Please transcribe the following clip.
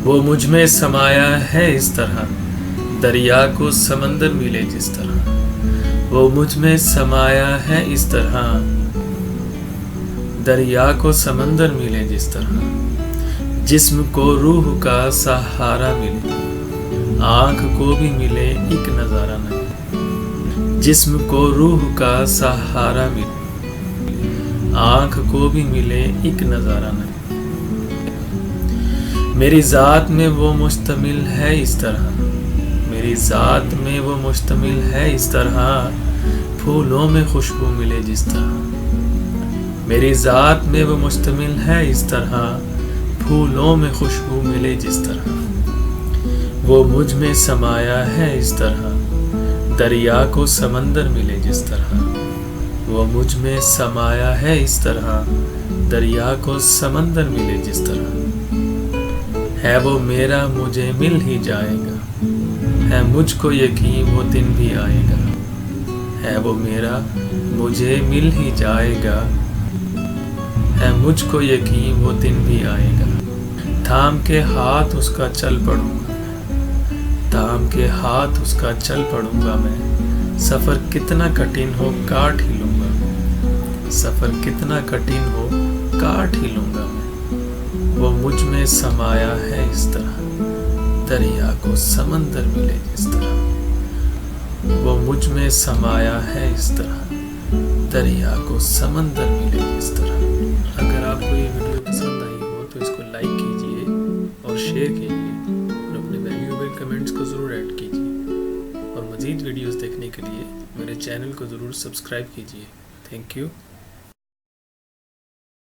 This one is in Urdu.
وہ مجھ میں سمایا ہے اس طرح، دریا کو سمندر ملے جس طرح۔ وہ مجھ میں سمایا ہے اس طرح، دریا کو سمندر ملے جس طرح۔ جسم کو روح کا سہارا ملے، آنکھ کو بھی ملے ایک نظارہ نہ۔ جسم کو روح کا سہارا ملے، آنکھ کو بھی ملے ایک نظارہ نہ۔ میری ذات میں وہ مشتمل ہے اس طرح، میری ذات میں وہ مشتمل ہے اس طرح، پھولوں میں خوشبو ملے جس طرح۔ میری ذات میں وہ مشتمل ہے اس طرح، پھولوں میں خوشبو ملے جس طرح۔ وہ مجھ میں سمایا ہے اس طرح، دریا کو سمندر ملے جس طرح۔ وہ مجھ میں سمایا ہے اس طرح، دریا کو سمندر ملے جس طرح۔ ہے وہ میرا مجھے مل ہی جائے گا، ہے مجھ کو یقین وہ دن بھی آئے گا۔ ہے وہ میرا مجھے مل ہی جائے گا، ہے مجھ کو یقین وہ دن بھی آئے گا۔ تھام کے ہاتھ اس کا چل پڑوں گا، تھام کے ہاتھ اس کا چل پڑوں گا میں۔ سفر کتنا کٹھن ہو کاٹ ہی لوں گا، سفر کتنا کٹھن ہو کاٹ ہی لوں گا میں۔ وہ مجھ میں سمایا ہے اس طرح، دریا کو سمندر ملے جس طرح۔ وہ مجھ میں سمایا ہے اس طرح، دریا کو سمندر ملے جس طرح۔ اگر آپ کو یہ ویڈیو پسند آئی ہو تو اس کو لائک کیجئے اور شیئر کیجئے، اور اپنے ویلیویبل کمنٹس کو ضرور ایڈ کیجئے، اور مزید ویڈیوز دیکھنے کے لیے میرے چینل کو ضرور سبسکرائب کیجئے۔ Thank you.